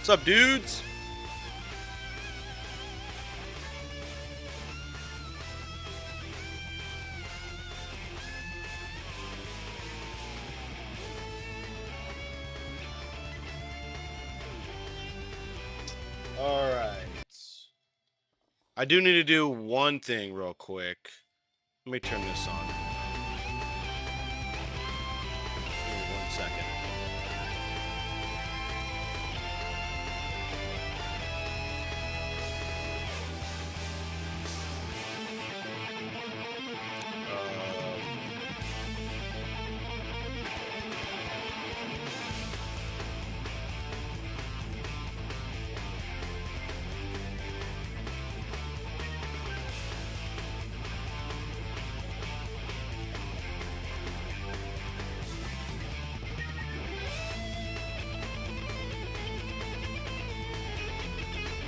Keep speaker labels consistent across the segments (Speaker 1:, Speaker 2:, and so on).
Speaker 1: What's up, dudes? All right. I do need to do one thing real quick. Let me turn this on. Give me 1 second.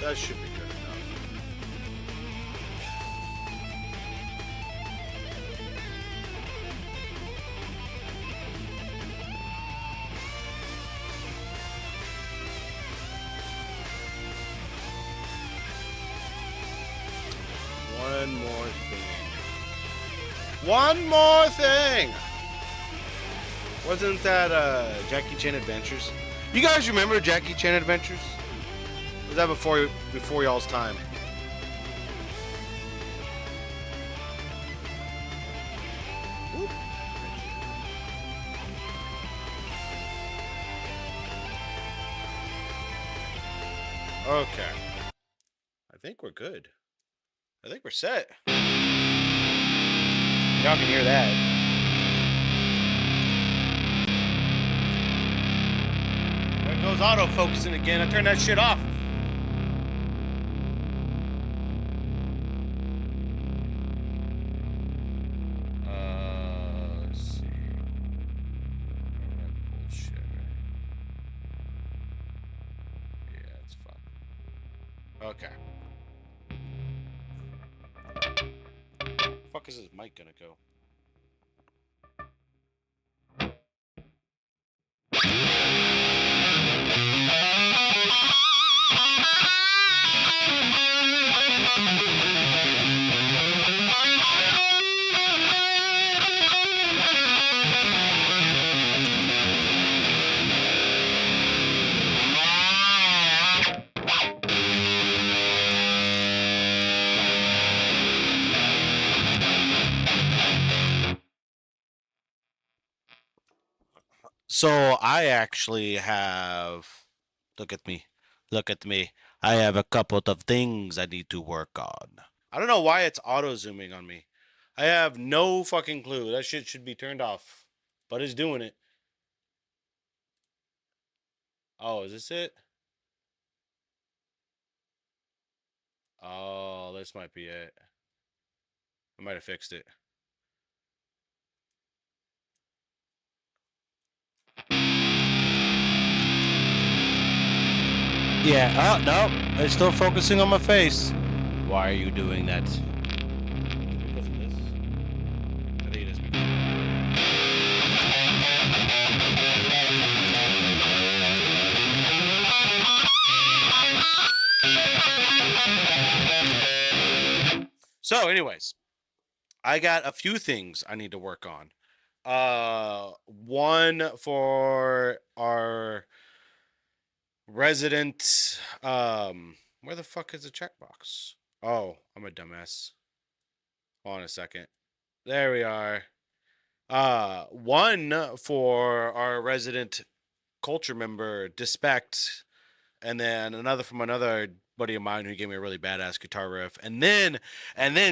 Speaker 1: That should be good enough. One more thing. One more thing! Wasn't that Jackie Chan Adventures? You guys remember Jackie Chan Adventures? Was that before y'all's time? Okay. I think we're good. I think we're set. Y'all can hear that. There goes autofocusing again. I turned that shit off. Let's see. Bullshit. Yeah, it's fine. Okay. Fuck is this mic gonna go? So I actually have. Look at me. Look at me. I have a couple of things I need to work on. I don't know why it's auto zooming on me. I have no fucking clue. That shit should be turned off. But it's doing it. Oh, is this it? Oh, this might be it. I might have fixed it. Yeah. Oh, no. It's still focusing on my face. Why are you doing that? Because of this? I think it is because So, anyways, I got a few things I need to work on. One for our resident. Where the fuck is the checkbox? Oh, I'm a dumbass. Hold on a second. There we are. One for our resident culture member, Dispect, and then another from another buddy of mine who gave me a really badass guitar riff. And then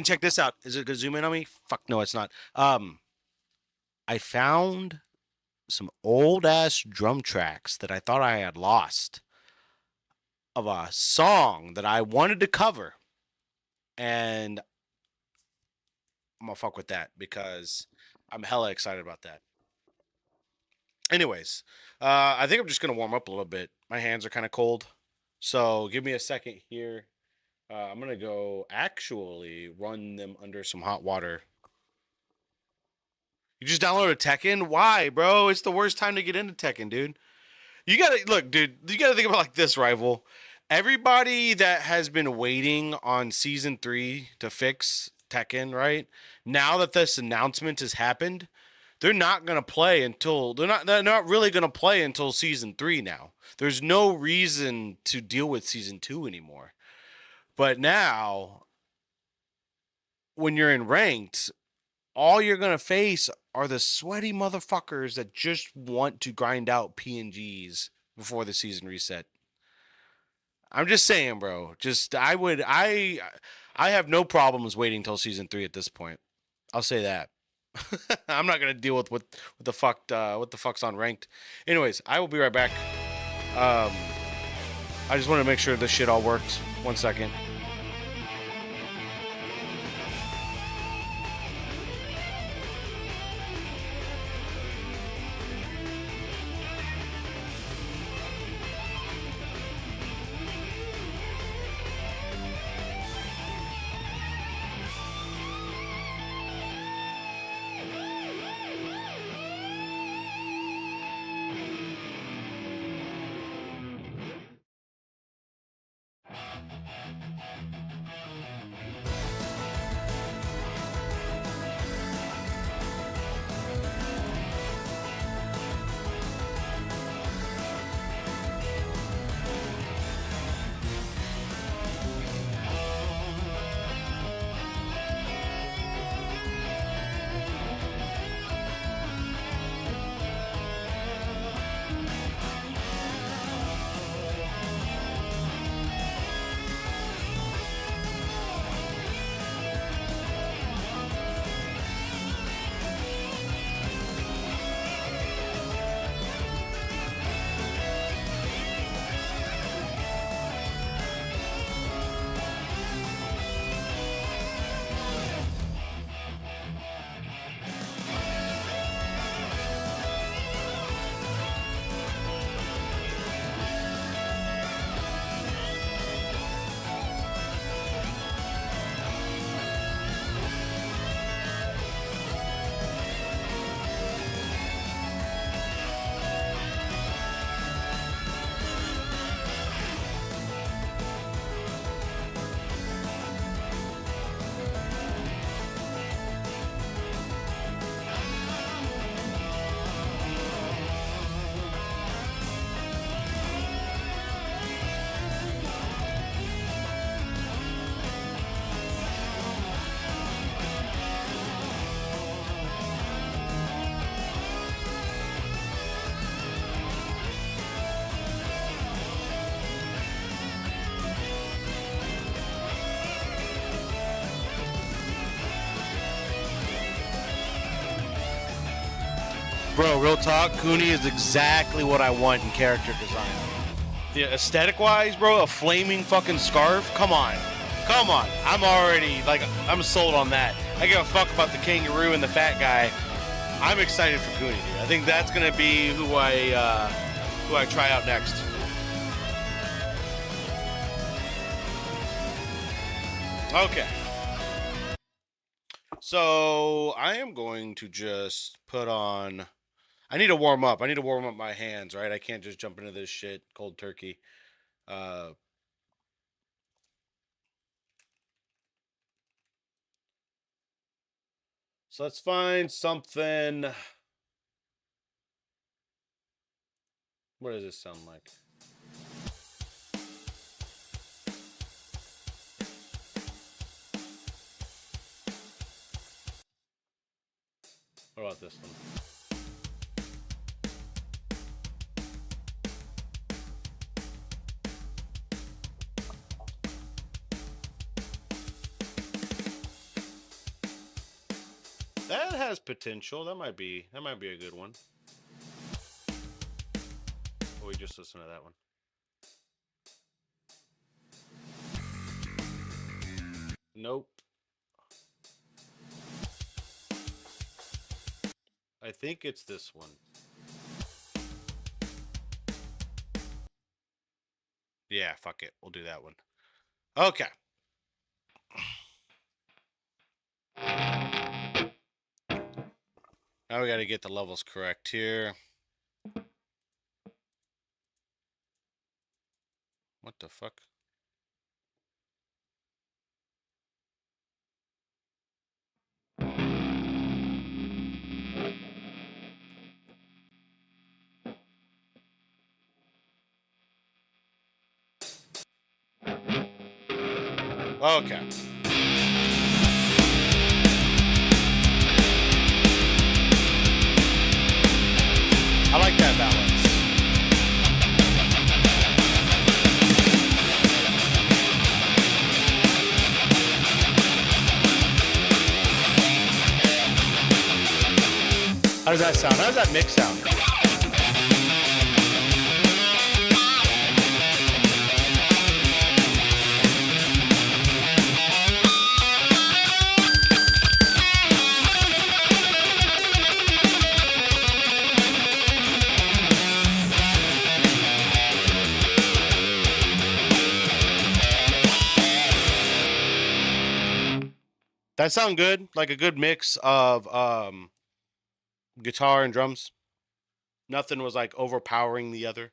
Speaker 1: check this out. Is it gonna zoom in on me? Fuck no, it's not. I found some old ass drum tracks that I thought I had lost of a song that I wanted to cover, and I'm gonna fuck with that because I'm hella excited about that. Anyways, I think I'm just gonna warm up a little bit. My hands are kind of cold, so give me a second here. I'm gonna go actually run them under some hot water. You just downloaded Tekken? Why, bro? It's the worst time to get into Tekken, dude. You gotta look, dude. You gotta think about it like this, rival. Everybody that has been waiting on season 3 to fix Tekken, right? Now that this announcement has happened, they're not gonna play until they're not really gonna play until season 3 now. There's no reason to deal with season 2 anymore. But now, when you're in ranked, all you're gonna face are the sweaty motherfuckers that just want to grind out PNGs before the season reset. I'm just saying, bro. Just I have no problems waiting till season 3 at this point. I'll say that. I'm not gonna deal with what the fuck's on ranked. Anyways, I will be right back. Um, I just want to make sure this shit all works. 1 second. Bro, real talk, Cooney is exactly what I want in character design. The aesthetic wise, bro, a flaming fucking scarf. Come on. Come on. I'm already like I'm sold on that. I give a fuck about the kangaroo and the fat guy. I'm excited for Cooney, dude. I think that's gonna be who I try out next. Okay. So I am going to just put on. I need to warm up. I need to warm up my hands, right? I can't just jump into this shit cold turkey. Uh, so let's find something. What does this sound like? What about this one? That has potential. That might be a good one. Or we just listen to that one. Nope. I think it's this one. Yeah, fuck it. We'll do that one. Okay. Now we got to get the levels correct here. What the fuck? Okay. I like that balance. How does that sound? How does that mix sound? That sound good? Like a good mix of guitar and drums? Nothing was like overpowering the other.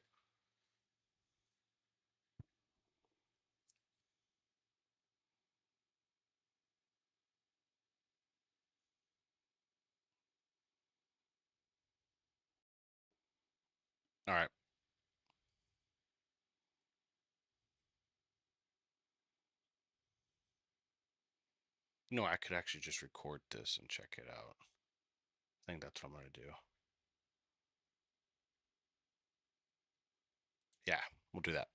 Speaker 1: All right. You know, I could actually just record this and check it out. I think that's what I'm going to do. Yeah, we'll do that.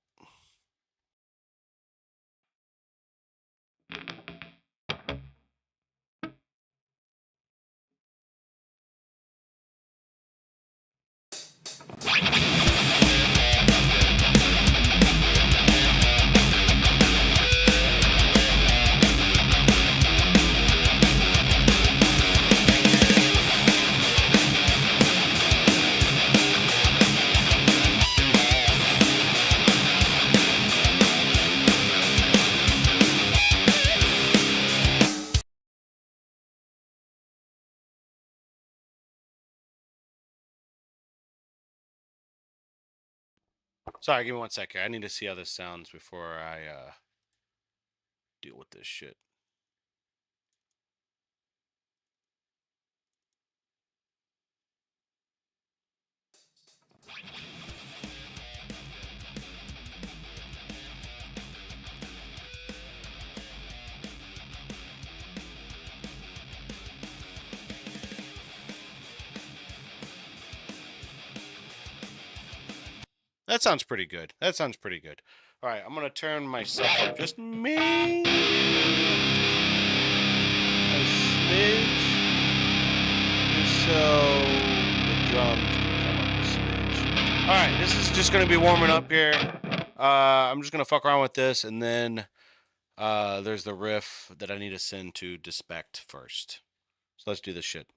Speaker 1: Sorry, give me 1 second. I need to see how this sounds before I deal with this shit. That sounds pretty good. That sounds pretty good. All right, I'm going to turn myself up just me. A smidge. Just so the drums can come up a smidge. All right, this is just going to be warming up here. I'm just going to fuck around with this, and then there's the riff that I need to send to Despect first. So let's do this shit.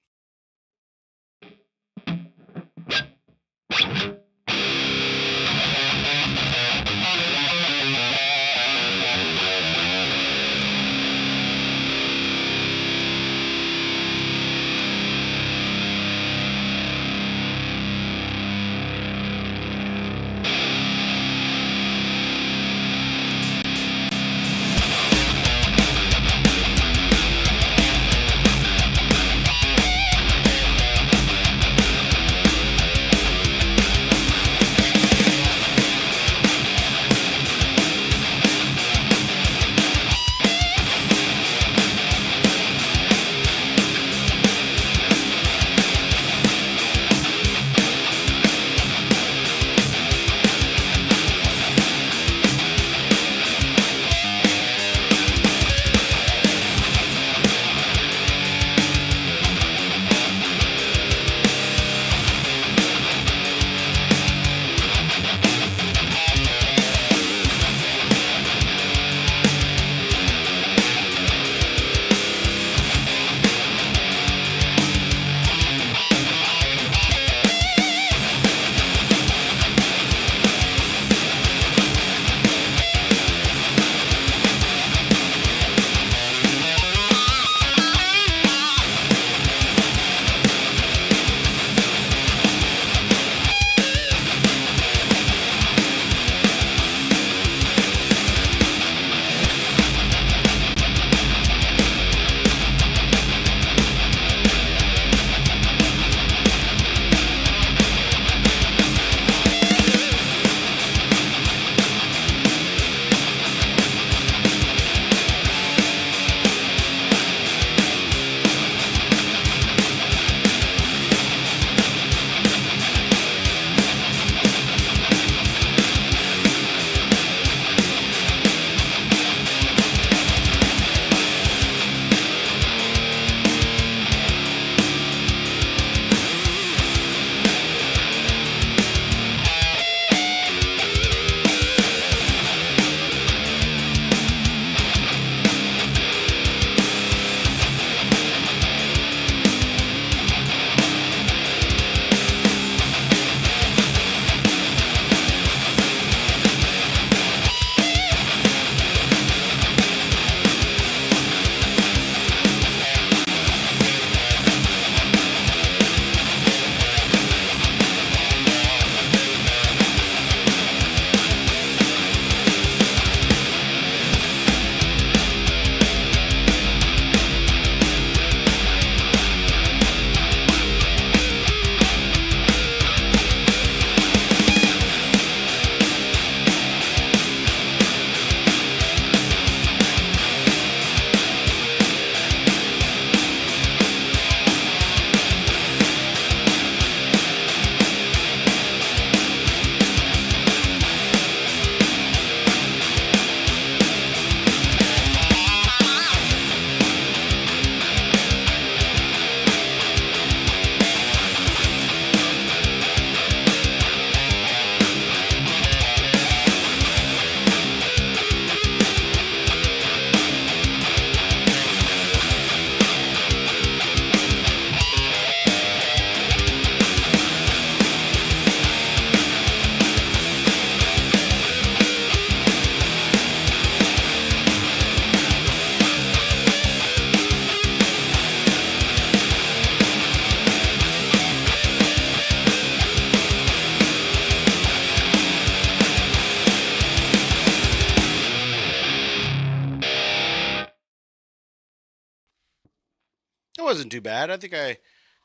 Speaker 1: wasn't too bad. I think I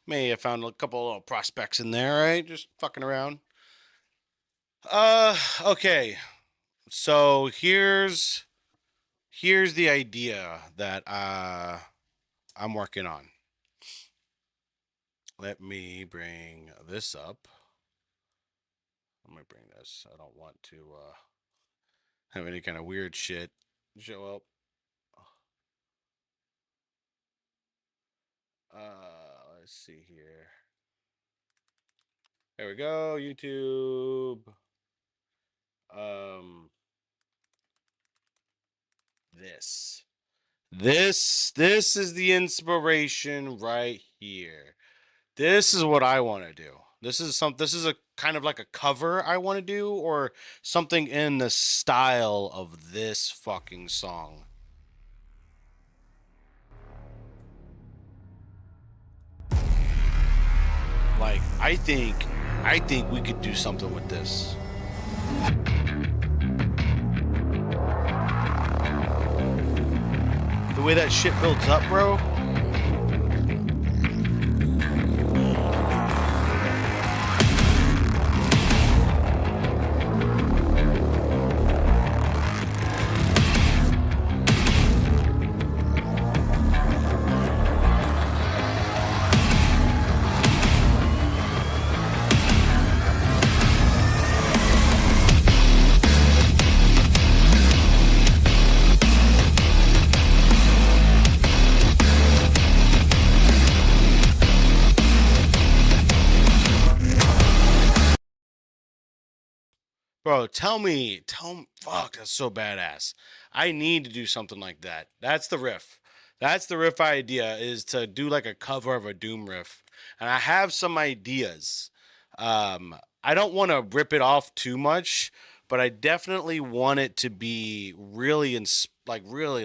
Speaker 1: may have found a couple of little prospects in there, right? Just fucking around. Okay. So here's the idea that I'm working on. Let me bring this up. Let me bring this. I don't want to have any kind of weird shit show up. Let's see here. There we go, YouTube. This. This is the inspiration right here. This is what I want to do. This is a kind of like a cover I want to do, or something in the style of this fucking song. Like I think we could do something with this. The way that shit builds up, bro. Bro, fuck, that's so badass. I need to do something like that. That's the riff. That's the riff idea, is to do like a cover of a Doom riff. And I have some ideas. I don't want to rip it off too much, but I definitely want it to be really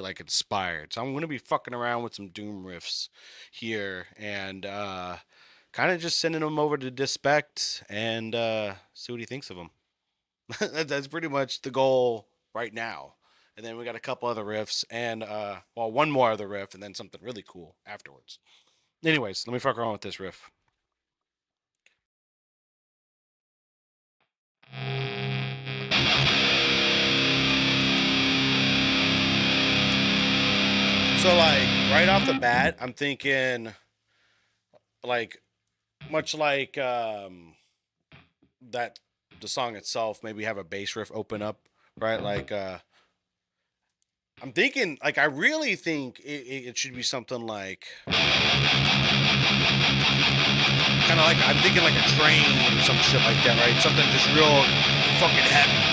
Speaker 1: like inspired. So I'm gonna be fucking around with some Doom riffs here, and kind of just sending them over to Dispect and see what he thinks of them. That's pretty much the goal right now. And then we got a couple other riffs and one more other riff and then something really cool afterwards. Anyways, let me fuck around with this riff. So like right off the bat, I'm thinking like much like that the song itself, maybe have a bass riff open up, right? Like I'm thinking, like, I really think it should be something like, kind of like, I'm thinking like a train or some shit like that, right? Something just real fucking heavy.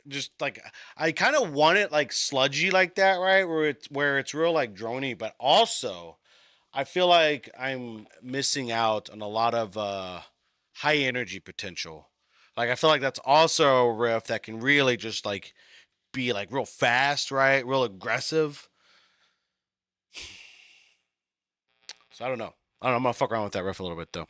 Speaker 1: Just like I kind of want it like sludgy like that, right? Where it's real like drony, but also I feel like I'm missing out on a lot of high energy potential. Like I feel like that's also a riff that can really just like be like real fast, right? Real aggressive. So I don't know. I don't know. I'm gonna fuck around with that riff a little bit though.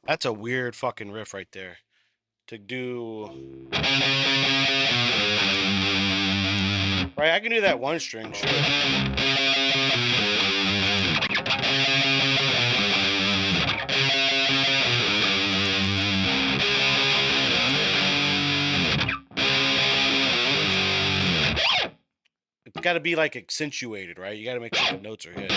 Speaker 1: That's a weird fucking riff right there. To do. Right, I can do that one string, sure. It's got to be like accentuated, right? You got to make sure the notes are hit.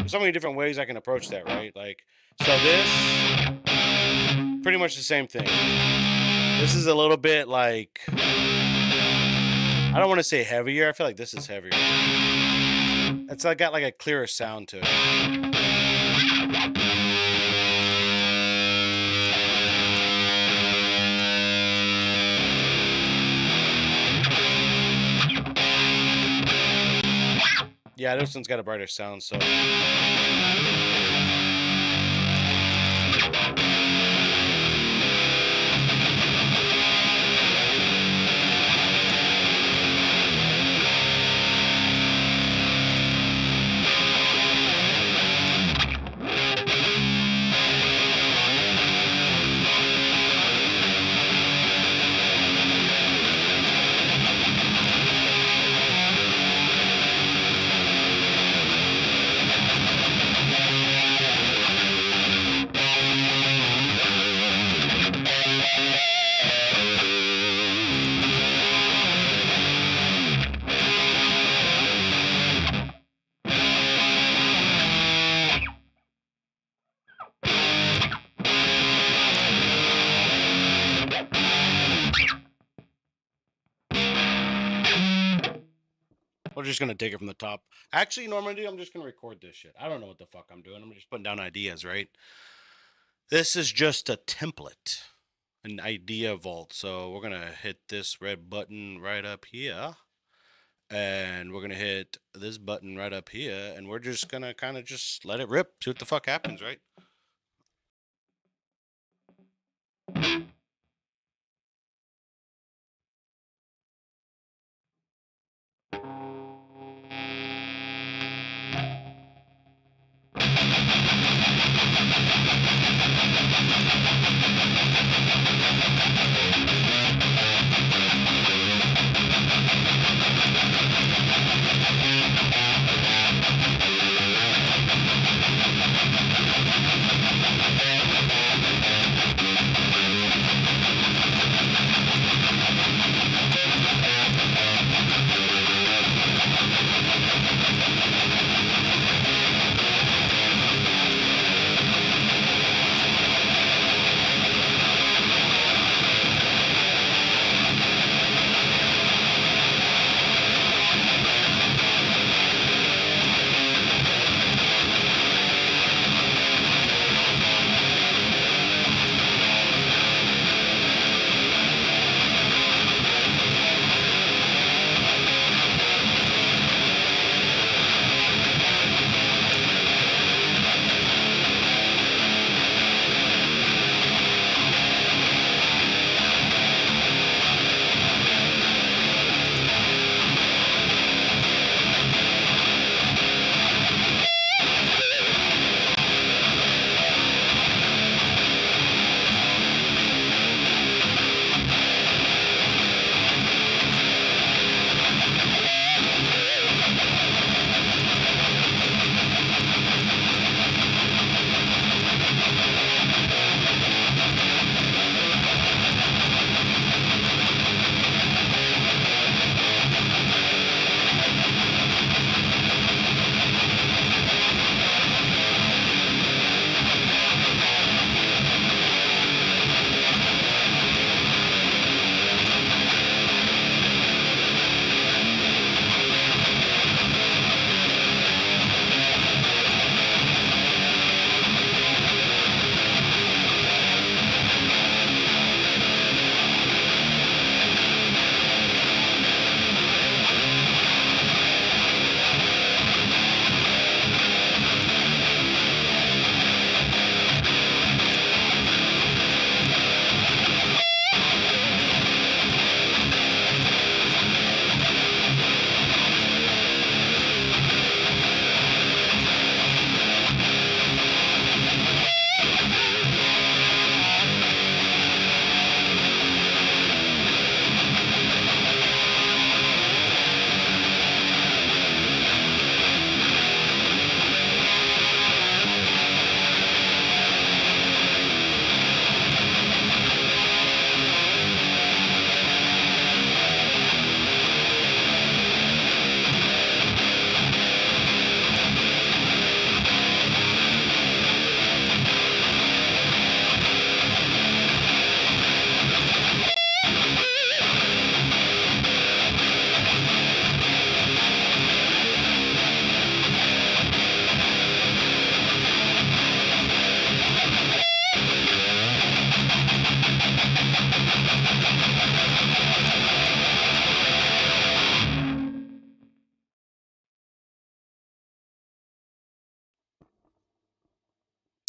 Speaker 1: So many different ways I can approach that, right? Like, so this, pretty much the same thing. This is a little bit like, I don't want to say heavier. I feel like this is heavier. It's like got like a clearer sound to it. Yeah, this one's got a brighter sound, so. We're just gonna take it from the top. Actually, normally I'm just gonna record this shit. I don't know what the fuck I'm doing. I'm just putting down ideas, right? This is just a template, an idea vault. So we're gonna hit this red button right up here, and we're gonna hit this button right up here, and we're just gonna kind of just let it rip, see what the fuck happens, right?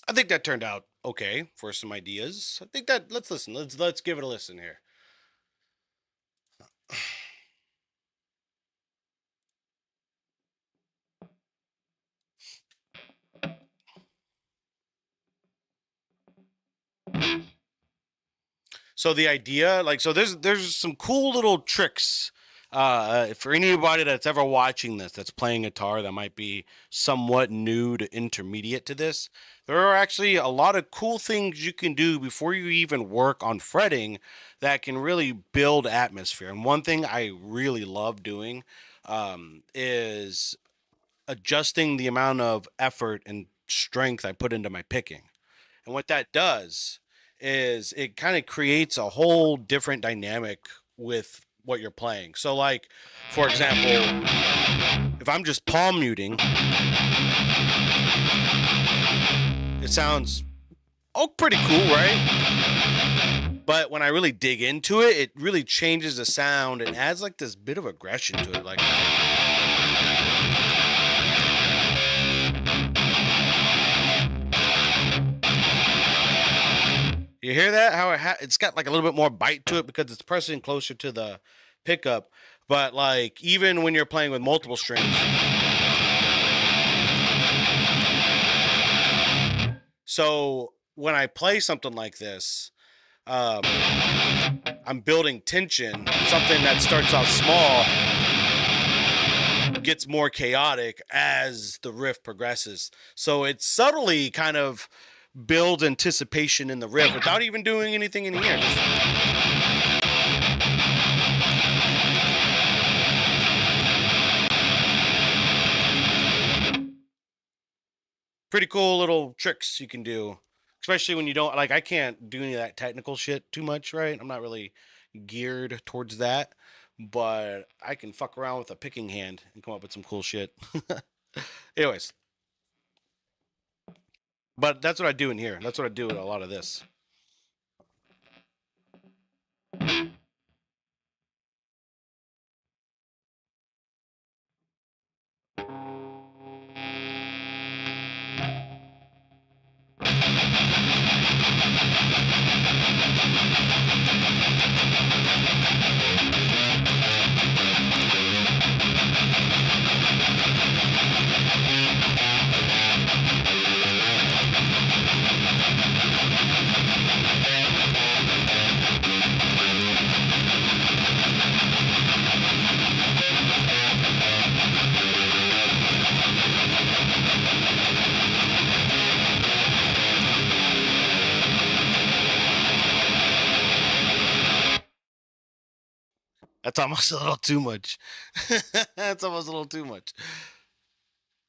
Speaker 1: I think that turned out okay for some ideas. I think that let's listen. Let's give it a listen here. So the idea, like, so there's some cool little tricks for anybody that's ever watching this that's playing guitar that might be somewhat new to intermediate to this. There are actually a lot of cool things you can do before you even work on fretting that can really build atmosphere. And one thing I really love doing is adjusting the amount of effort and strength I put into my picking. And what that does is it kind of creates a whole different dynamic with what you're playing. So, like, for example, if I'm just palm muting, it sounds pretty cool, right? But when I really dig into it, it really changes the sound and adds like this bit of aggression to it. Like, you hear that? How it's got like a little bit more bite to it because it's pressing closer to the pickup. But like even when you're playing with multiple strings, so when I play something like this, um, I'm building tension. Something that starts off small gets more chaotic as the riff progresses. So it subtly kind of builds anticipation in the riff without even doing anything in here. Pretty cool little tricks you can do, especially when you don't like. I can't do any of that technical shit too much, right? I'm not really geared towards that, but I can fuck around with a picking hand and come up with some cool shit. Anyways, but that's what I do in here. That's what I do with a lot of this. That's almost a little too much. That's almost a little too much.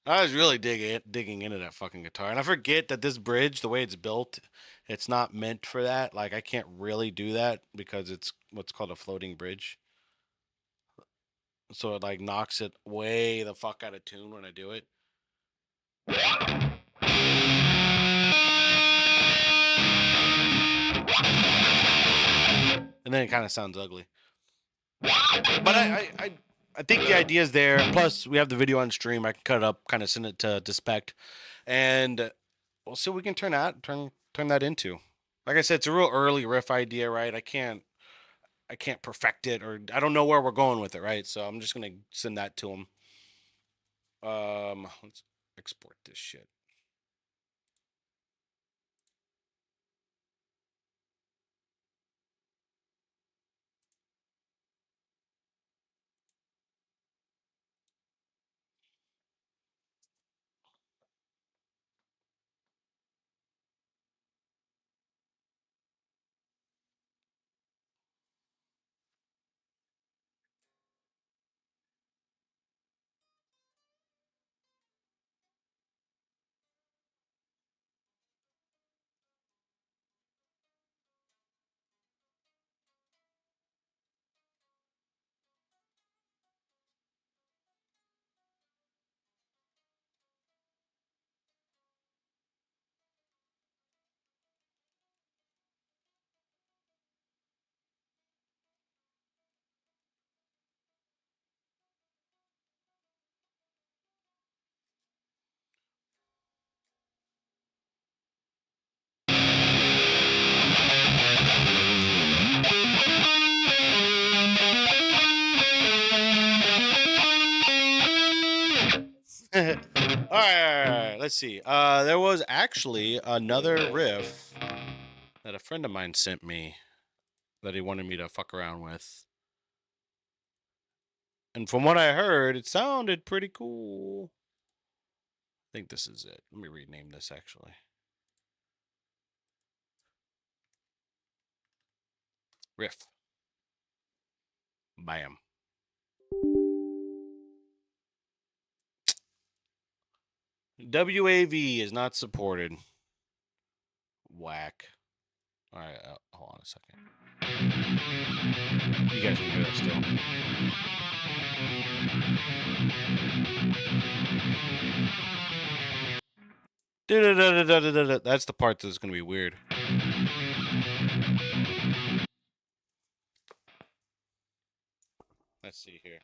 Speaker 1: I was really digging into that fucking guitar, and I forget that this bridge, the way it's built, it's not meant for that. Like I can't really do that because it's what's called a floating bridge, so it like knocks it way the fuck out of tune when I do it. And then it kind of sounds ugly. But I think the idea is there. Plus, we have the video on stream. I can cut it up, kind of send it to spec, and we'll see what we can turn that into. Like I said, it's a real early riff idea, right? I can't perfect it, or I don't know where we're going with it, right? So I'm just gonna send that to him. Let's export this shit. right. Let's see. There was actually another riff that a friend of mine sent me that he wanted me to fuck around with. And from what I heard, it sounded pretty cool. I think this is it. Let me rename this actually. Riff. Bam. WAV is not supported. Whack. All right, hold on a second. You guys can hear that still. That's the part that's going to be weird. Let's see here.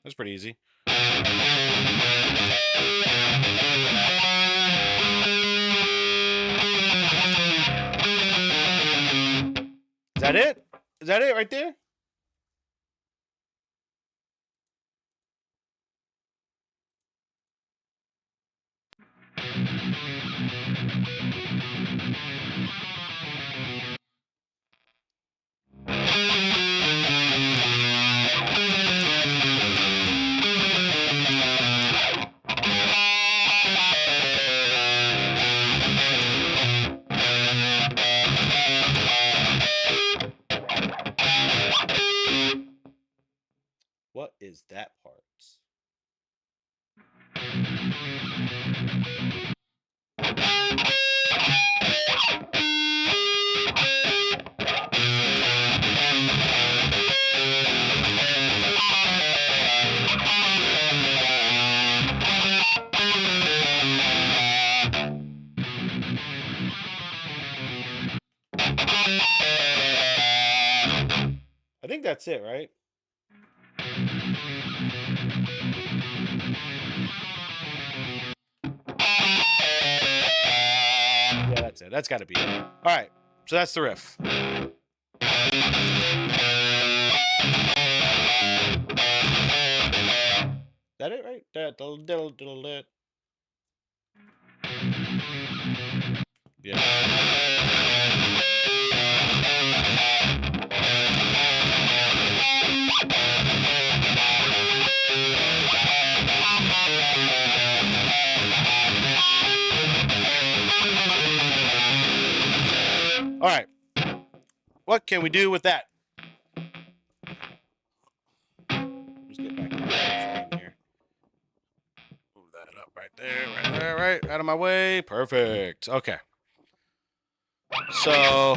Speaker 1: That's pretty easy. Is that it? Is that it right there? What is that part? I think that's it, right? Yeah, that's it. That's got to be it. All right, so that's the riff. Is that it, right? Yeah. All right. What can we do with that? Let's get back to the frame here. Move that up right there, right out of my way. Perfect. Okay. So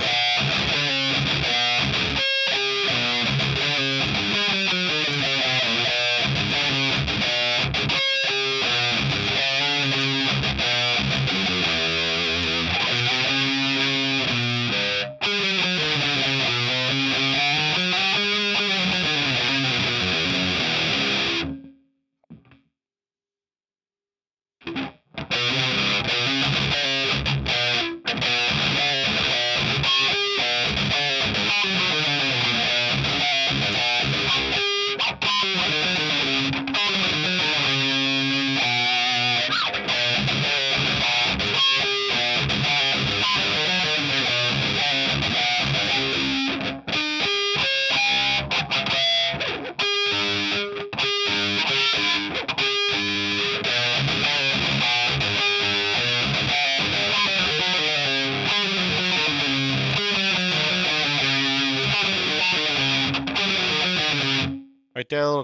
Speaker 1: right there.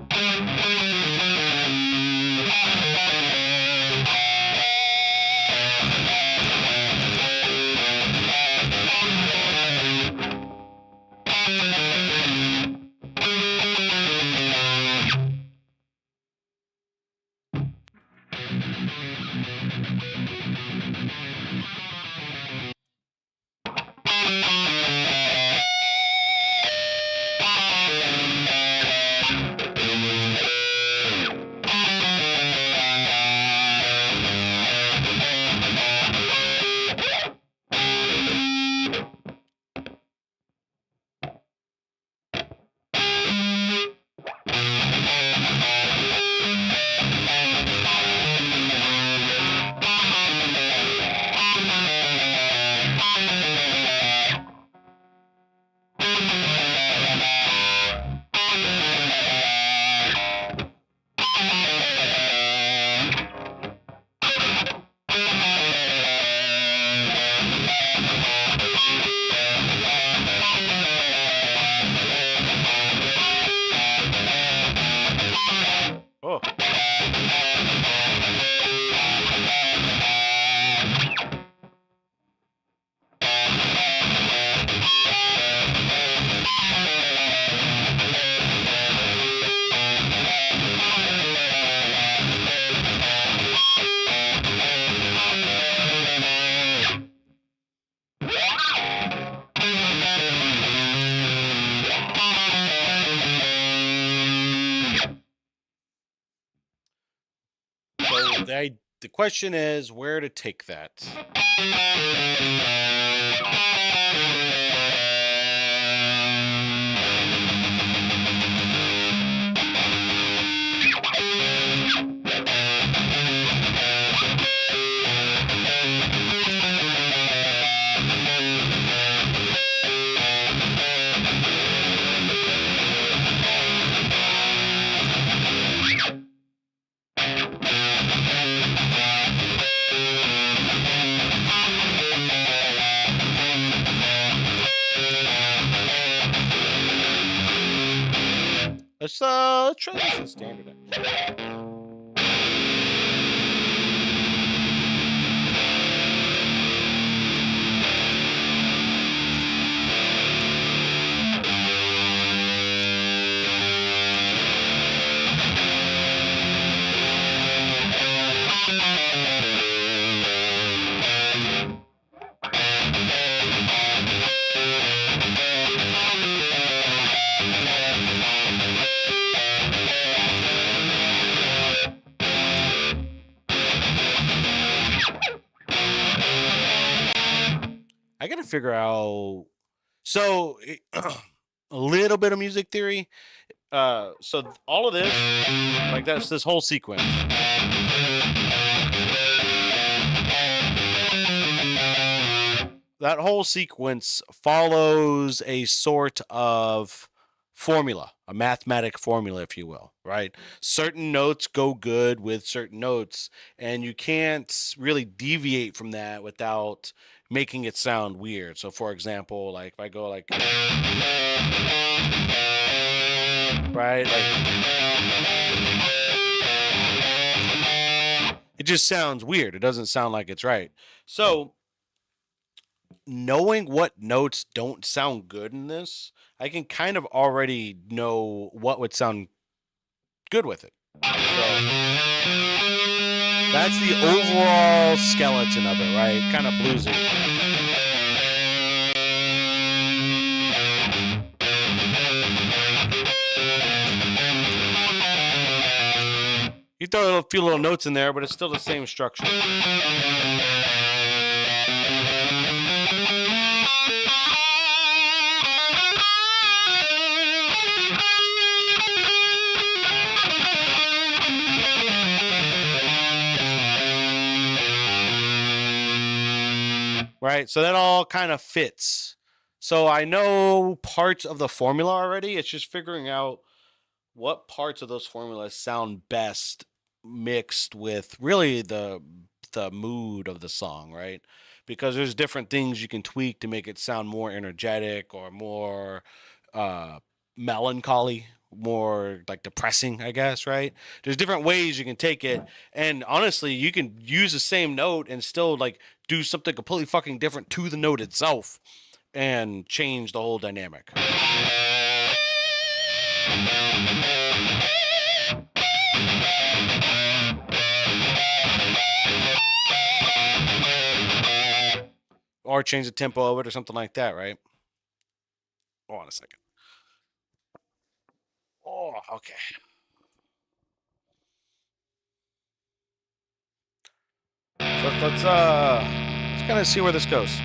Speaker 1: Oh. So the question is where to take that. Let's try this in standard. I gotta figure out. So a little bit of music theory. So all of this, like that's this whole sequence. That whole sequence follows a sort of formula, a mathematic formula, if you will, right? Certain notes go good with certain notes, and you can't really deviate from that without making it sound weird. So, for example, like if I go like, right, like it just sounds weird. It doesn't sound like it's right. So, knowing what notes don't sound good in this, I can kind of already know what would sound good with it. So that's the overall skeleton of it, right? Kind of bluesy. You throw a few little notes in there, but it's still the same structure. Right? So that all kind of fits. So I know parts of the formula already. It's just figuring out what parts of those formulas sound best mixed with really the mood of the song, right? Because there's different things you can tweak to make it sound more energetic or more melancholy, more like depressing, I guess, right? There's different ways you can take it, and honestly, you can use the same note and still like do something completely fucking different to the note itself and change the whole dynamic. Or change the tempo of it or something like that, right? Hold on a second. Oh, okay. So let's kind of see where this goes.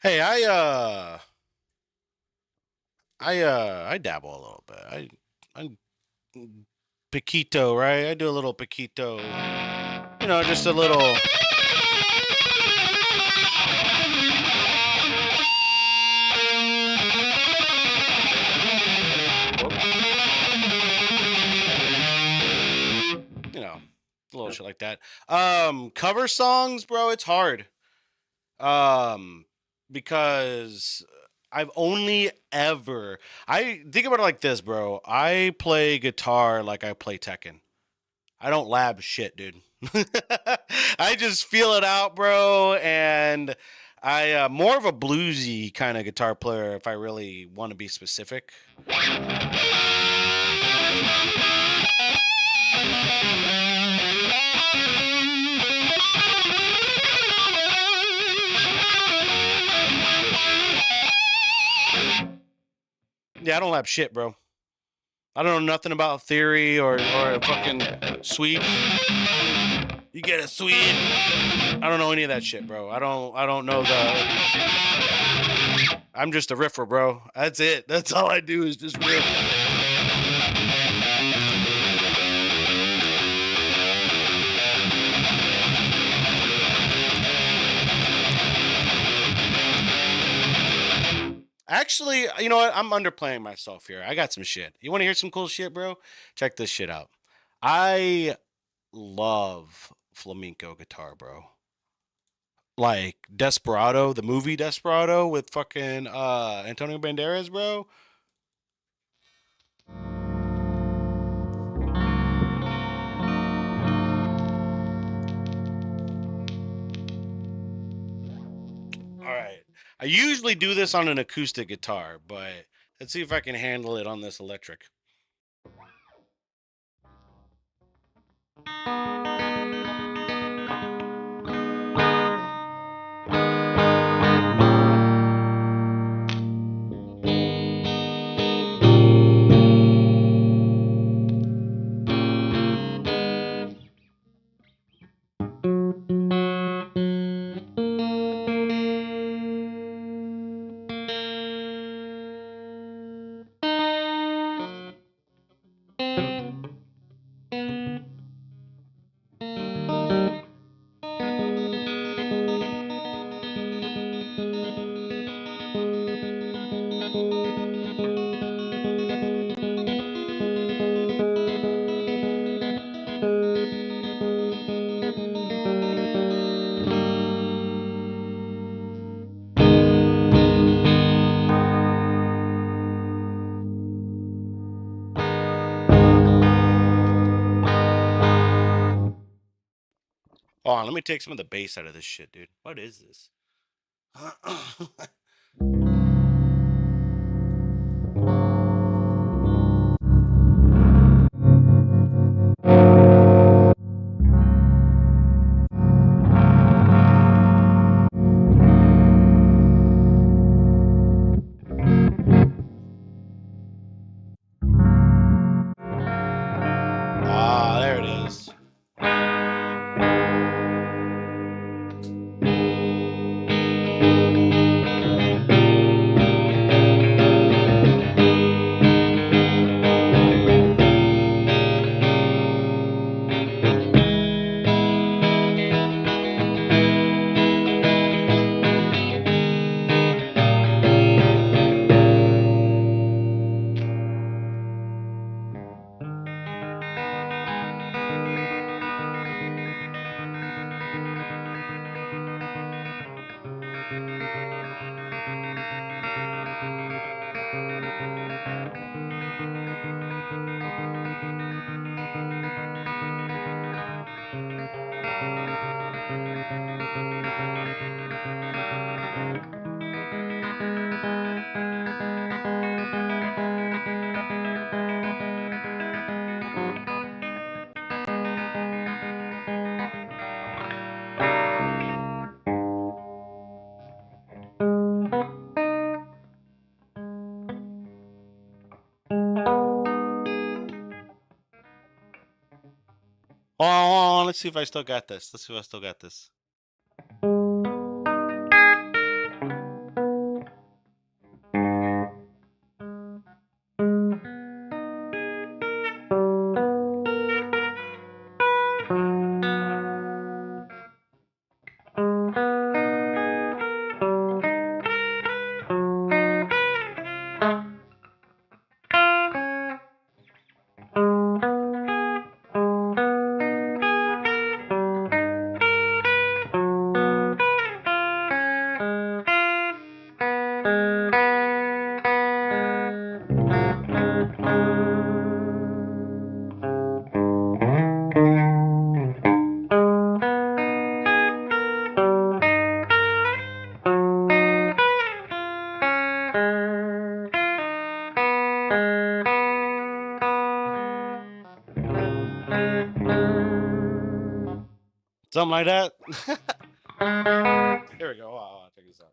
Speaker 1: Hey, I dabble a little bit. I Paquito, right? I do a little Paquito. You know, just a little. You know, a little shit like that. Cover songs, bro, it's hard. Um, because I've only ever I think about it like this, bro. I play guitar like I play Tekken. I don't lab shit, dude. I just feel it out, bro, and I more of a bluesy kind of guitar player if I really want to be specific. Yeah, I don't lab shit, bro. I don't know nothing about theory or fucking sweep. You get a sweep. I don't know any of that shit, bro. I don't know the. I'm just a riffer, bro. That's it. That's all I do is just riff. Actually, you know what? I'm underplaying myself here. I got some shit. You want to hear some cool shit, bro? Check this shit out. I love flamenco guitar, bro. Like Desperado, the movie Desperado with fucking Antonio Banderas, bro. All right. I usually do this on an acoustic guitar, but let's see if I can handle it on this electric. Hold on, let me take some of the bass out of this shit, dude. What is this? Ah, there it is. Hold on, hold on. Let's see if I still got this. Let's see if I still got this. Something like that. Here we go. Hold on, check this out.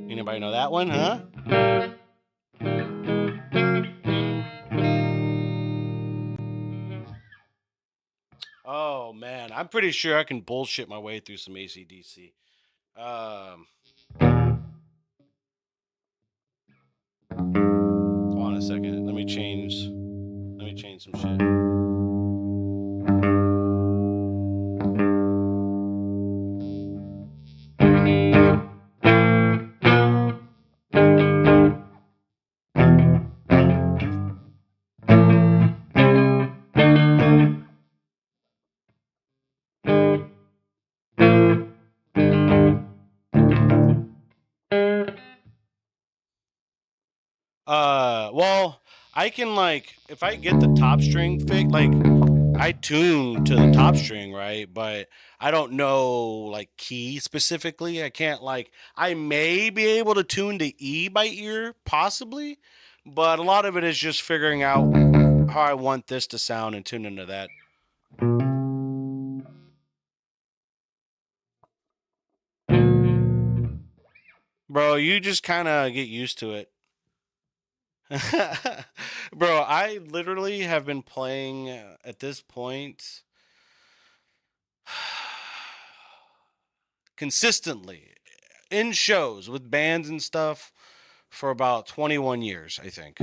Speaker 1: Anybody know that one, huh? Oh man, I'm pretty sure I can bullshit my way through some AC/DC. Hold on a second. Let me change. Let me change some shit. Well, I can like if I get the top string fixed, like I tune to the top string, right? But I don't know like key specifically. I can't like I may be able to tune to E by ear, possibly, but a lot of it is just figuring out how I want this to sound and tune into that. Bro, you just kind of get used to it. Bro, I literally have been playing at this point consistently in shows with bands and stuff for about 21 years, I think.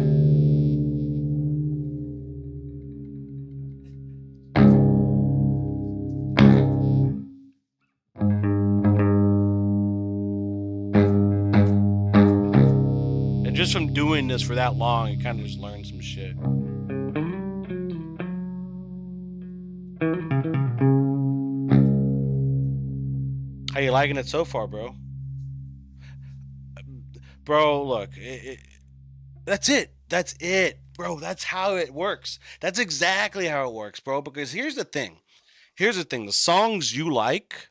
Speaker 1: And just from doing this for that long, you kind of just learn some shit. How you liking it so far, bro? Bro, look, that's it. That's it, bro. That's how it works. That's exactly how it works, bro. Because here's the thing. Here's the thing. The songs you like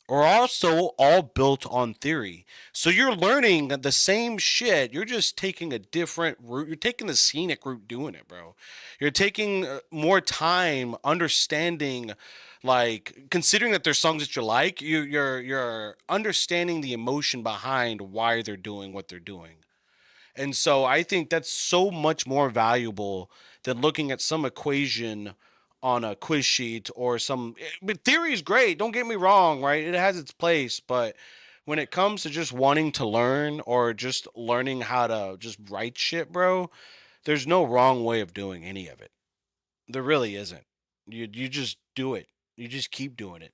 Speaker 1: are also all built on theory. So you're learning the same shit. You're just taking a different route. You're taking the scenic route doing it, bro. You're taking more time understanding like considering that there's songs that you like, you're understanding the emotion behind why they're doing what they're doing. And so I think that's so much more valuable than looking at some equation on a quiz sheet or some. But theory is great. Don't get me wrong, right? It has its place, but when it comes to just wanting to learn or just learning how to just write shit, bro, there's no wrong way of doing any of it. There really isn't. You just do it. You just keep doing it.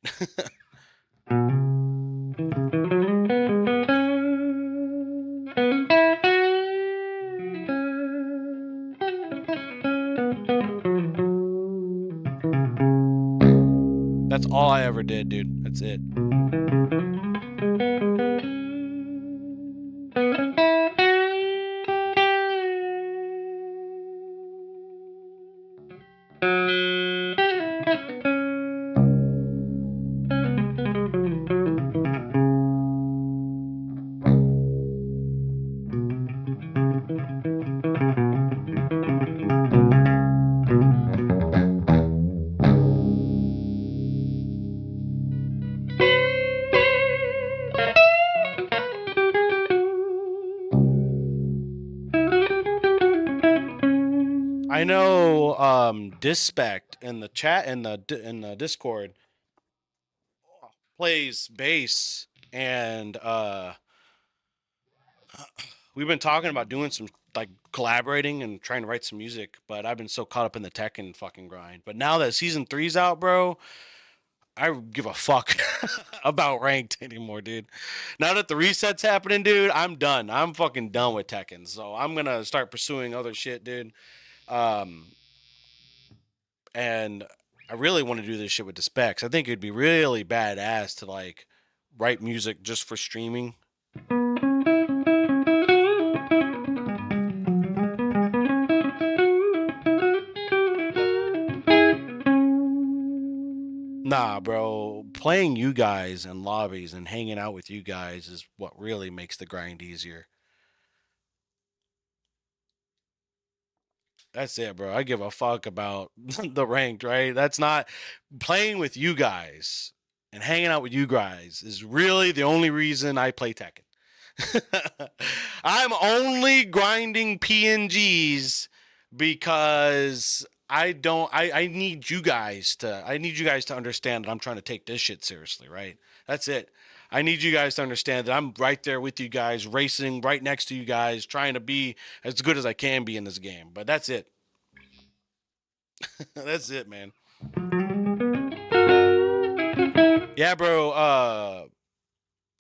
Speaker 1: That's all I ever did, dude. That's it. I know Dispect in the chat in the Discord plays bass, and we've been talking about doing some like collaborating and trying to write some music, but I've been so caught up in the tech and fucking grind. But now that season three's out, bro, I don't give a fuck about ranked anymore, dude. Now that the reset's happening, dude, I'm done. I'm fucking done with Tekken. So I'm gonna start pursuing other shit, dude. Um, and I really want to do this shit with the specs. I think it'd be really badass to like write music just for streaming. Nah, bro. Playing you guys in lobbies and hanging out with you guys is what really makes the grind easier. That's it, bro. I give a fuck about the ranked, right? That's not playing with you guys and hanging out with you guys is really the only reason I play Tekken. I'm only grinding PNGs because I need you guys to understand that I'm trying to take this shit seriously, right? That's it. I need you guys to understand that I'm right there with you guys, racing right next to you guys, trying to be as good as I can be in this game. But that's it. That's it, man. Yeah, bro.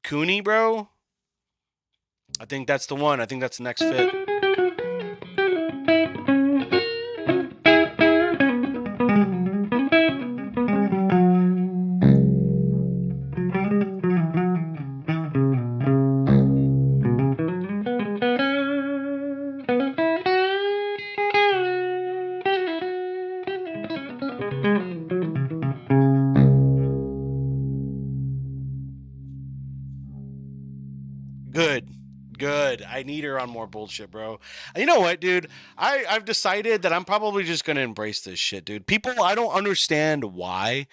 Speaker 1: Cooney, bro. I think that's the one. I think that's the next fit. Good. Good. I need her on more bullshit, bro. You know what, dude? I've decided that I'm probably just gonna embrace this shit, dude. People, I don't understand why,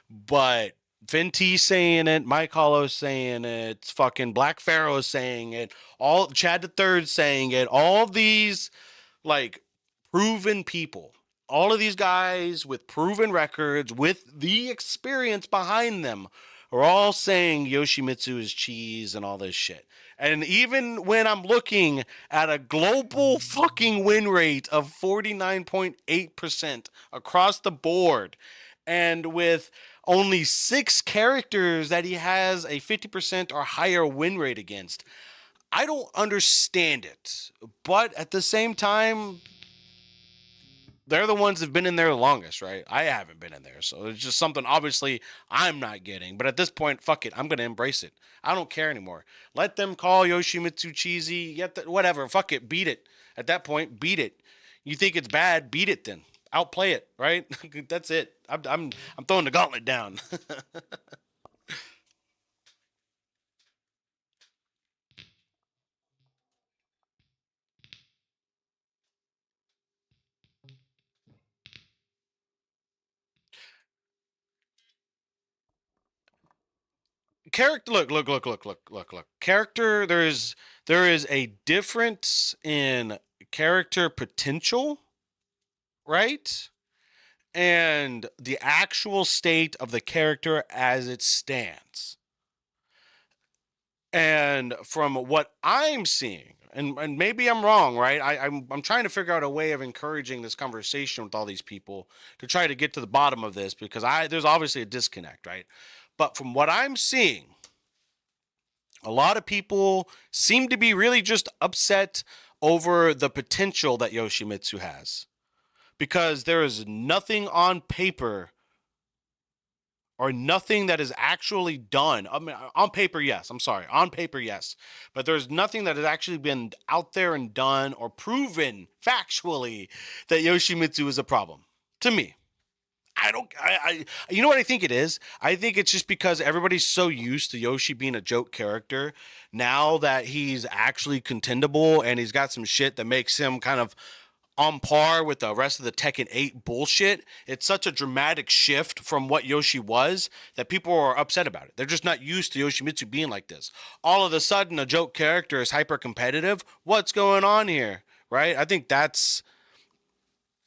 Speaker 1: but Fenty saying it, Mike Hollow's saying it, fucking Black Pharaoh's saying it, all Chad the Third saying it, all these like proven people, all of these guys with proven records, with the experience behind them, are all saying Yoshimitsu is cheese and all this shit. And even when I'm looking at a global fucking win rate of 49.8% across the board, and with only 6 characters that he has a 50% or higher win rate against, I don't understand it. But at the same time, they're the ones that've been in there the longest, right? I haven't been in there. So it's just something obviously I'm not getting. But at this point, fuck it. I'm going to embrace it. I don't care anymore. Let them call Yoshimitsu cheesy. Whatever. Fuck it. Beat it. At that point, beat it. You think it's bad? Beat it then. Outplay it, right? That's it. I'm throwing the gauntlet down. Character, look. Character, there is a difference in character potential, right? And the actual state of the character as it stands. And from what I'm seeing, and maybe I'm wrong, right? I'm trying to figure out a way of encouraging this conversation with all these people to try to get to the bottom of this because there's obviously a disconnect, right? But from what I'm seeing, a lot of people seem to be really just upset over the potential that Yoshimitsu has because there is nothing on paper or nothing that is actually done. I mean, on paper, yes. I'm sorry. On paper, yes. But there's nothing that has actually been out there and done or proven factually that Yoshimitsu is a problem to me. I don't. You know what I think it is? I think it's just because everybody's so used to Yoshi being a joke character. Now that he's actually contendable and he's got some shit that makes him kind of on par with the rest of the Tekken 8 bullshit, it's such a dramatic shift from what Yoshi was that people are upset about it. They're just not used to Yoshimitsu being like this. All of a sudden, a joke character is hyper competitive. What's going on here? Right?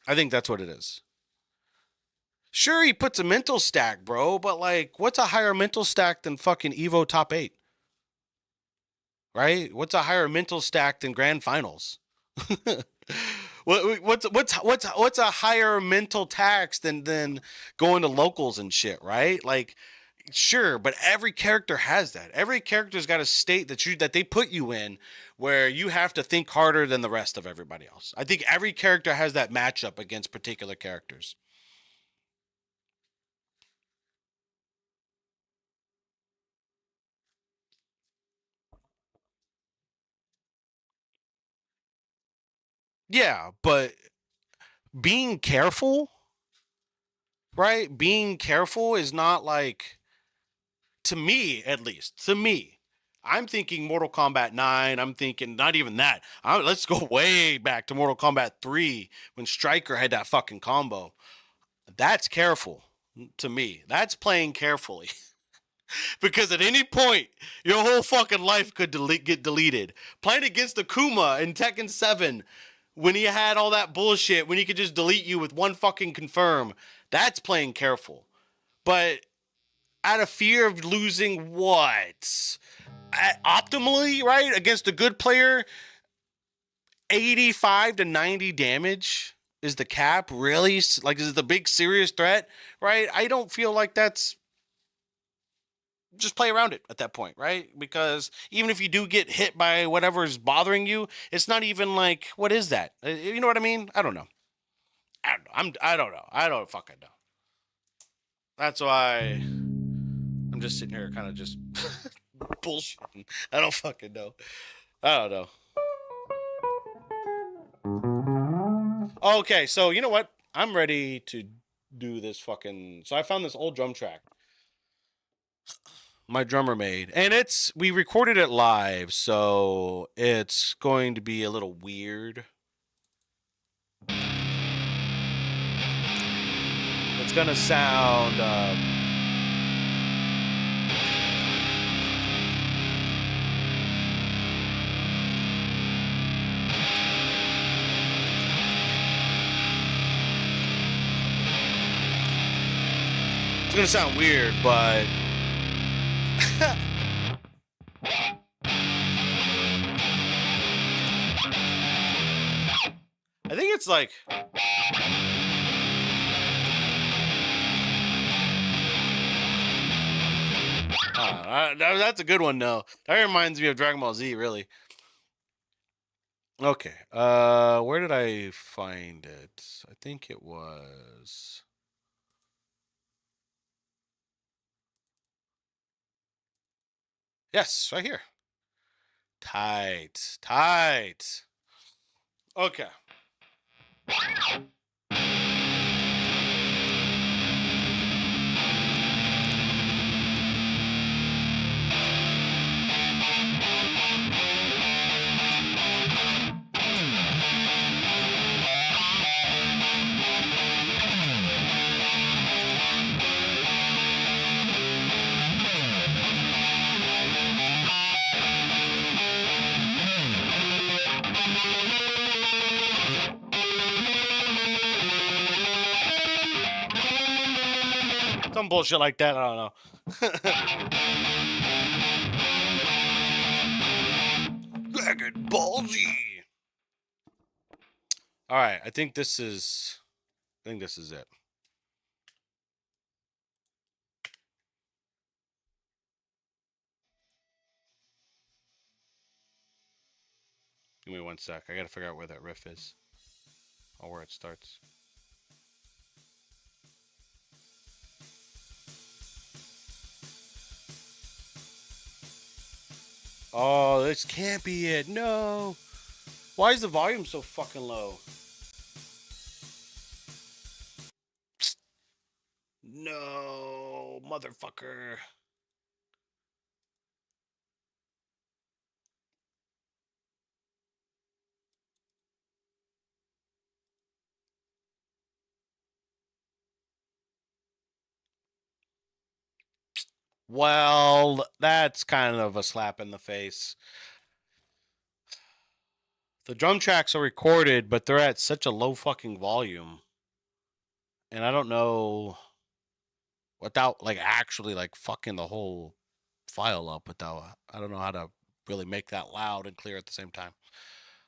Speaker 1: I think that's what it is. Sure, he puts a mental stack, bro, but like, what's a higher mental stack than fucking Evo top 8? Right? What's a higher mental stack than grand finals? What's a higher mental tax than going to locals and shit, right? Like, sure, but every character has that. Every character's got a state that they put you in where you have to think harder than the rest of everybody else. I think every character has that matchup against particular characters. Yeah, but being careful, right? Being careful is not like, to me at least, to me. I'm thinking Mortal Kombat 9. I'm thinking not even that. Let's go way back to Mortal Kombat 3 when Stryker had that fucking combo. That's careful to me. That's playing carefully. Because at any point, your whole fucking life could get deleted. Playing against Akuma in Tekken 7 when he had all that bullshit, when he could just delete you with one fucking confirm, that's playing careful. But out of fear of losing what? Optimally, right? Against a good player, 85 to 90 damage is the cap. Really? Like, is it the big serious threat, right? I don't feel like that's, just play around it at that point, right? Because even if you do get hit by whatever is bothering you, it's not even like, what is that? You know what I mean? I don't know. I don't know. I don't know. I don't fucking know. That's why I'm just sitting here kind of just bullshitting. I don't fucking know. I don't know. Okay, so you know what? I'm ready to do this fucking. So I found this old drum track my drummer made, and we recorded it live, so it's going to be a little weird. It's gonna sound. It's gonna sound weird, but I think it's like. That's a good one, though. That reminds me of Dragon Ball Z, really. Okay. Where did I find it? I think it was. Yes, right here. Tight. Tight. Okay. Some bullshit like that. I don't know. Dragon Ball Z. All right. I think this is. I think this is it. Give me one sec. I gotta figure out where that riff is. Or where it starts. Oh, this can't be it. No. Why is the volume so fucking low? No, motherfucker. Well, that's kind of a slap in the face. The drum tracks are recorded, but they're at such a low fucking volume, and I don't know without like actually like fucking the whole file up without. I don't know how to really make that loud and clear at the same time.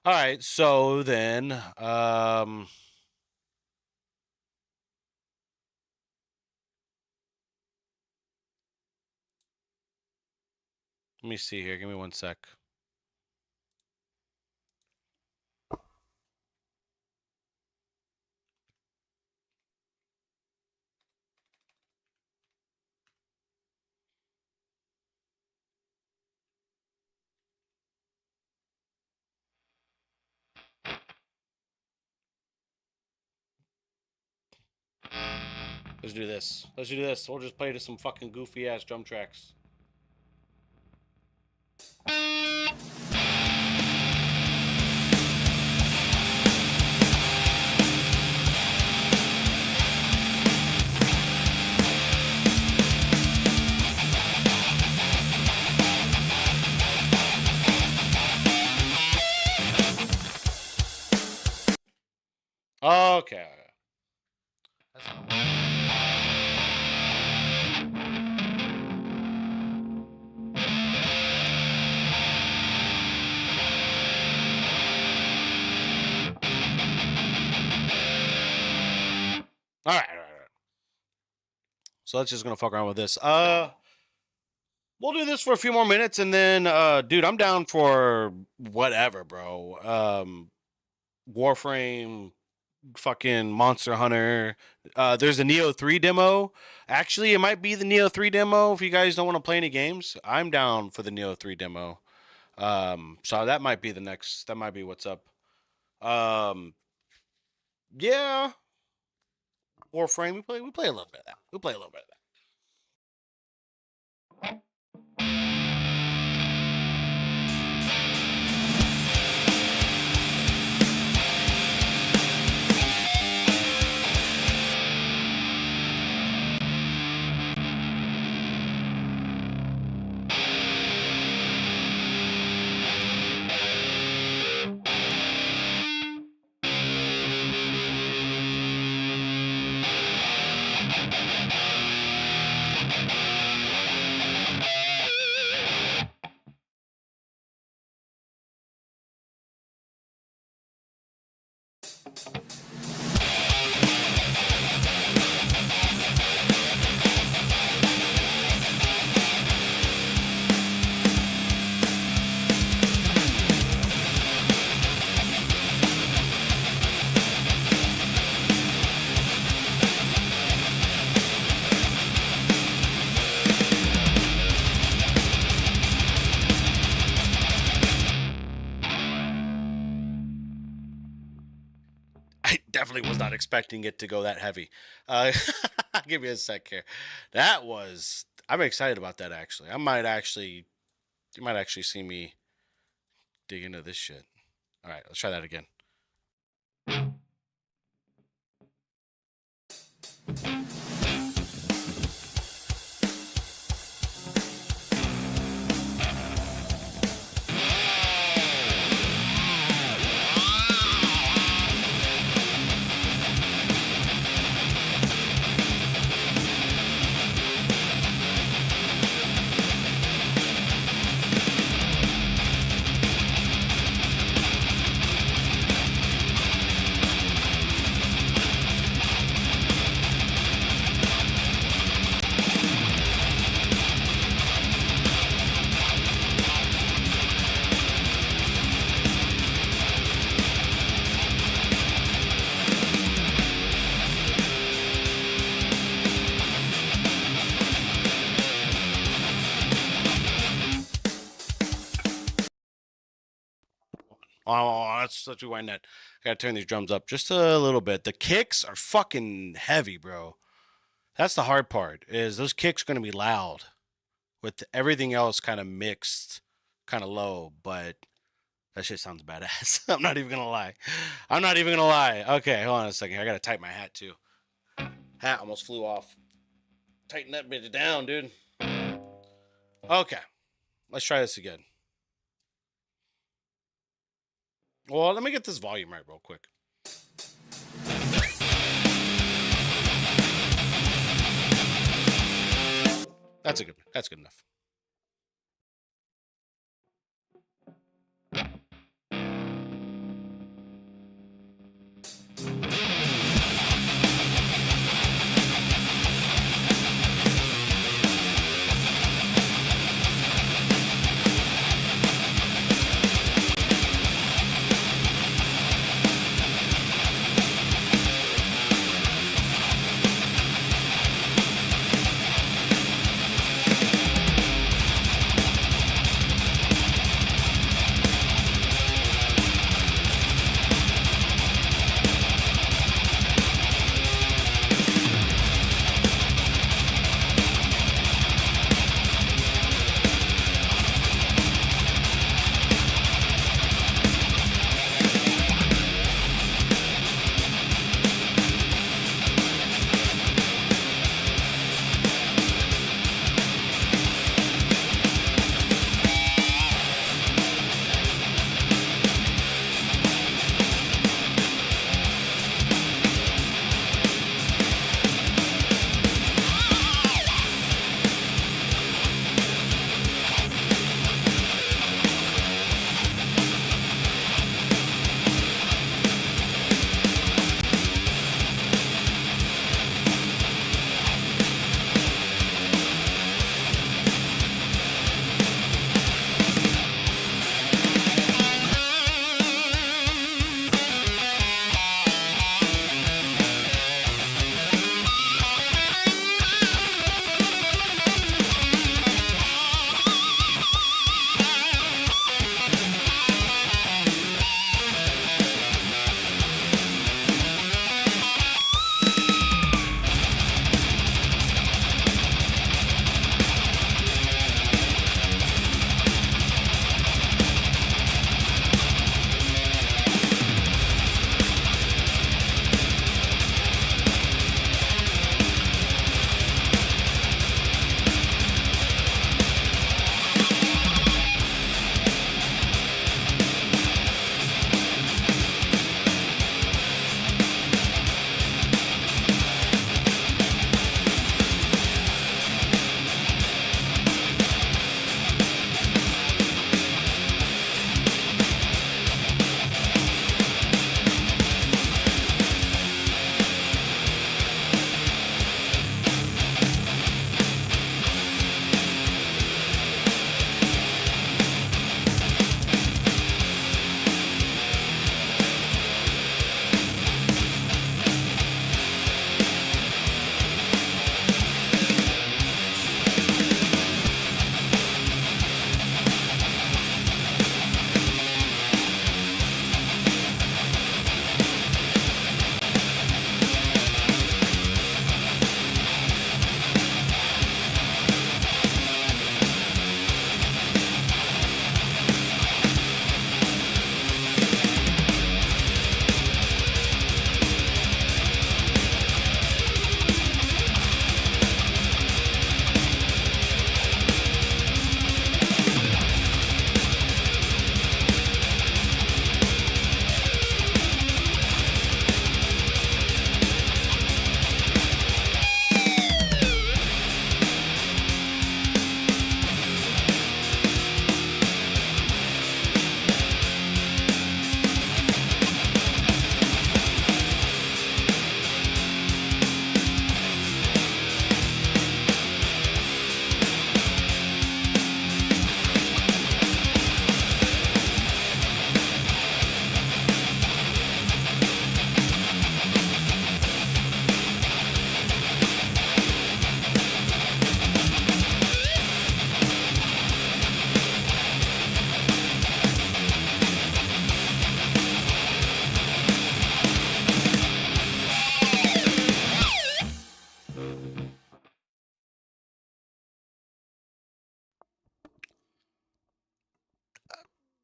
Speaker 1: All right, so then, let me see here. Give me one sec. Let's do this. Let's do this. We'll just play to some fucking goofy ass drum tracks. Okay. That's not all right. So that's just gonna fuck around with this. We'll do this for a few more minutes, and then, dude, I'm down for whatever, bro. Warframe, fucking Monster Hunter. There's a Neo 3 demo. Actually, it might be the Neo 3 demo if you guys don't want to play any games. I'm down for the Neo 3 demo. So that might be the next. That might be what's up. Yeah, Warframe. We play a little bit of that. We play a little bit of that. I definitely was not expecting it to go that heavy. Give me a sec here. That was. I'm excited about that. Actually, I might actually. You might actually see me dig into this shit. All right, let's try that again. Oh, let's rewind that. I gotta turn these drums up just a little bit. The kicks are fucking heavy, bro. That's the hard part. Is those kicks gonna be loud with everything else kind of mixed, kind of low, but that shit sounds badass. I'm not even gonna lie. I'm not even gonna lie. Okay, hold on a second. I gotta tighten my hat too. Hat almost flew off. Tighten that bitch down, dude. Okay, let's try this again. Well, let me get this volume right real quick. That's good enough.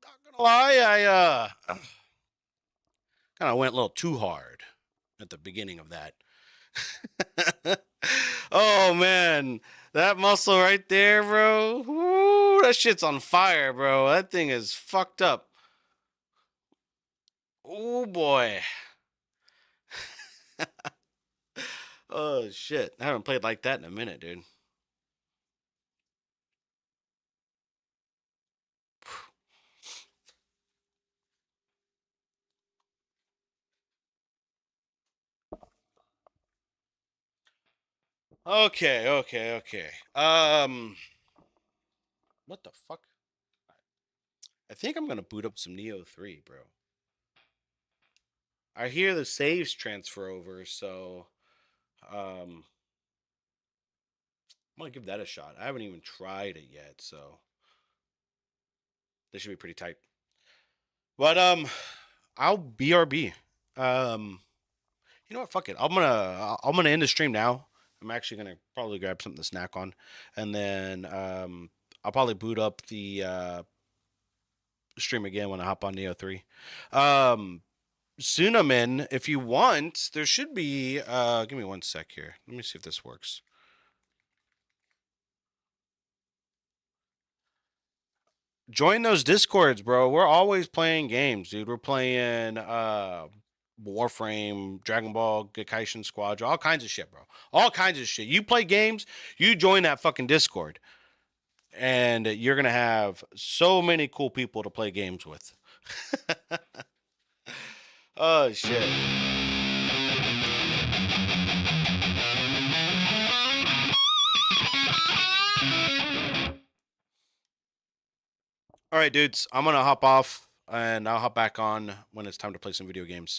Speaker 1: Not gonna lie, I kind of went a little too hard at the beginning of that. Oh man, that muscle right there, bro. Woo, that shit's on fire, bro. That thing is fucked up. Oh boy. Oh shit. I haven't played like that in a minute, dude. Okay, okay. What the fuck? I think I'm gonna boot up some Neo 3, bro. I hear the saves transfer over, so I'm gonna give that a shot. I haven't even tried it yet, so this should be pretty tight. But I'll BRB. Um, you know what? Fuck it. I'm gonna end the stream now. I'm actually gonna probably grab something to snack on, and then I'll probably boot up the stream again when I hop on Neo 3. Um, Sunamin, if you want, there should be. Give me one sec here. Let me see if this works. Join those discords, bro. We're always playing games, dude. We're playing Warframe, Dragon Ball, Gakaishin Squadron, all kinds of shit, bro. All kinds of shit. You play games, you join that fucking Discord, and you're gonna have so many cool people to play games with. Oh shit. All right, dudes. I'm gonna hop off and I'll hop back on when it's time to play some video games.